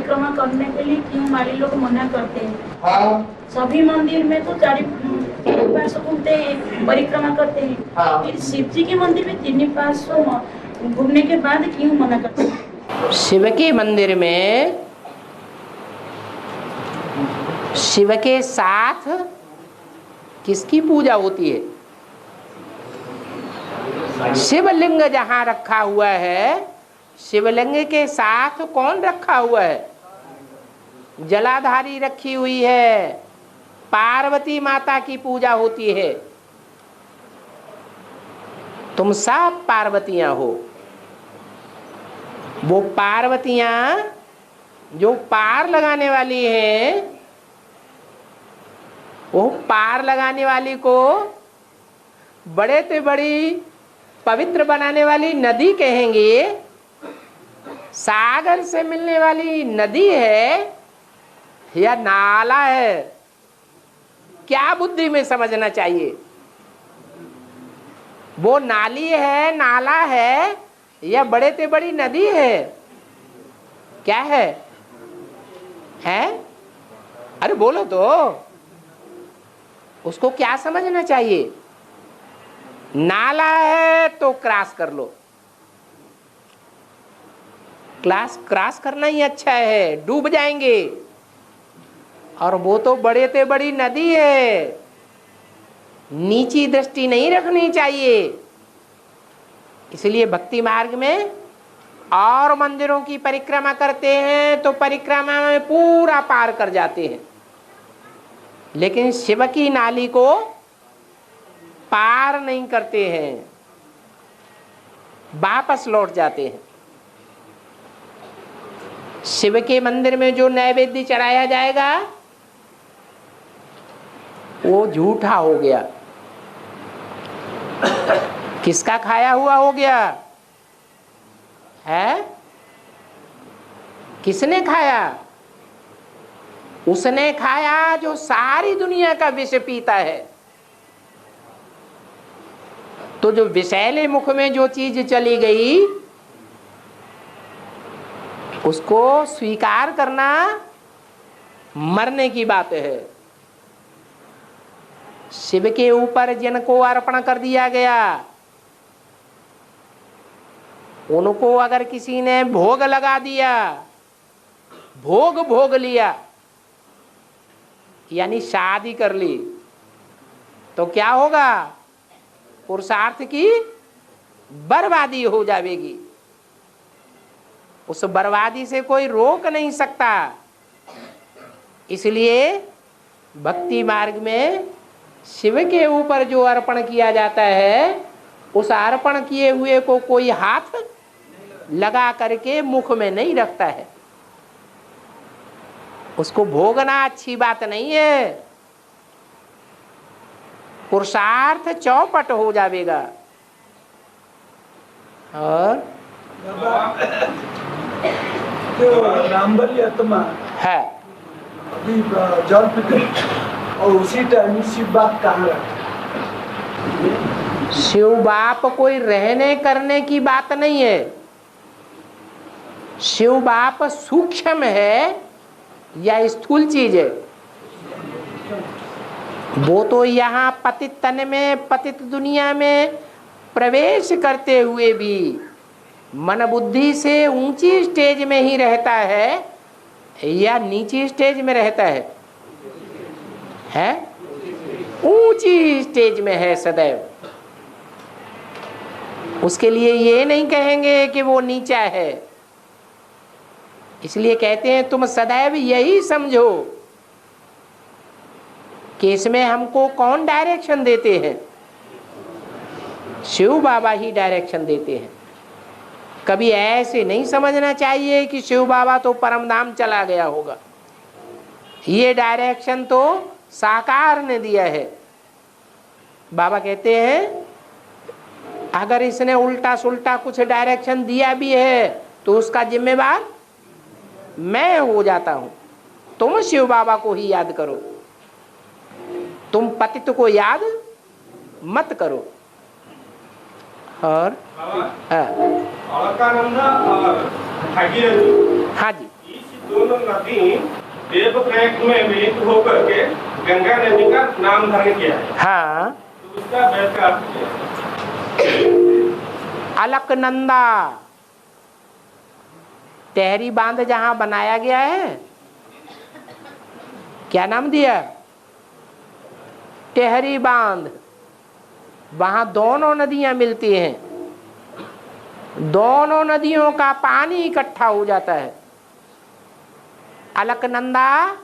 परिक्रमा करने के लिए क्यों माली लोग मना करते हैं? हाँ सभी मंदिर में तो चार पाँच घूमते हैं, परिक्रमा करते हैं। हाँ। फिर शिव जी के मंदिर में 3-5 घूमने के बाद क्यों मना करते हैं? शिव के मंदिर में शिव के साथ किसकी पूजा होती है? शिवलिंग जहां रखा हुआ है, शिवलिंग के साथ कौन रखा हुआ है? जलाधारी रखी हुई है, पार्वती माता की पूजा होती है। तुम सब पार्वतियां हो। वो पार्वतियां जो पार लगाने वाली हैं, वो पार लगाने वाली को बड़े से बड़ी पवित्र बनाने वाली नदी कहेंगे। सागर से मिलने वाली नदी है या नाला है? क्या बुद्धि में समझना चाहिए? वो नाली है, नाला है या बड़े से बड़ी नदी है? क्या है? अरे बोलो तो। उसको क्या समझना चाहिए? नाला है तो क्रॉस कर लो। क्रॉस करना ही अच्छा है, डूब जाएंगे। और वो तो बड़े से बड़ी नदी है, नीची दृष्टि नहीं रखनी चाहिए। इसलिए भक्ति मार्ग में और मंदिरों की परिक्रमा करते हैं तो परिक्रमा में पूरा पार कर जाते हैं, लेकिन शिव की नाली को पार नहीं करते हैं, वापस लौट जाते हैं। शिव के मंदिर में जो नैवेद्य चढ़ाया जाएगा वो झूठा हो गया। किसका खाया हुआ हो गया है? किसने खाया? उसने खाया जो सारी दुनिया का विष पीता है। तो जो विषैले मुख में जो चीज चली गई उसको स्वीकार करना मरने की बात है। शिव के ऊपर जिनको अर्पण कर दिया गया, उनको अगर किसी ने भोग लगा दिया, भोग लिया, यानी शादी कर ली, तो क्या होगा? पुरुषार्थ की बर्बादी हो जाएगी। उस बर्बादी से कोई रोक नहीं सकता। इसलिए भक्ति मार्ग में शिव के ऊपर जो अर्पण किया जाता है, उस अर्पण किए हुए को कोई हाथ लगा करके मुख में नहीं रखता है। उसको भोगना अच्छी बात नहीं है, पुरुषार्थ चौपट हो जाएगा। और रामबली आत्मा है अभी जल पीते और उसी टाइम शिव बाप कहाँ रहते? शिव बाप कोई रहने करने की बात नहीं है। शिव बाप सूक्ष्म है या स्थूल चीज है? वो तो यहाँ पतित तन में, पतित दुनिया में प्रवेश करते हुए भी मन बुद्धि से ऊंची स्टेज में ही रहता है या नीची स्टेज में रहता है? ऊंची स्टेज में है सदैव। उसके लिए ये नहीं कहेंगे कि वो नीचा है। इसलिए कहते हैं तुम सदैव यही समझो कि इसमें हमको कौन डायरेक्शन देते हैं? शिव बाबा ही डायरेक्शन देते हैं। कभी ऐसे नहीं समझना चाहिए कि शिव बाबा तो परम धाम चला गया होगा। ये डायरेक्शन तो साकार ने दिया है। बाबा कहते हैं अगर इसने उल्टा सुल्टा कुछ डायरेक्शन दिया भी है तो उसका जिम्मेवार मैं हो जाता हूं। तुम शिव बाबा को ही याद करो, तुम पतित को याद मत करो। और अलकानंदा और भागीरथी, हाँ जी, ये दोनों नदी देवप्रयाग में मिलित होकर के गंगा नदी का नाम धारण किया है। हाँ, तो उसका वेद का अर्थ क्या है? अलकनंदा, टेहरी बांध जहां बनाया गया है, क्या नाम दिया? टेहरी बांध। वहां दोनों नदियां मिलती हैं, दोनों नदियों का पानी इकट्ठा हो जाता है। अलकनंदा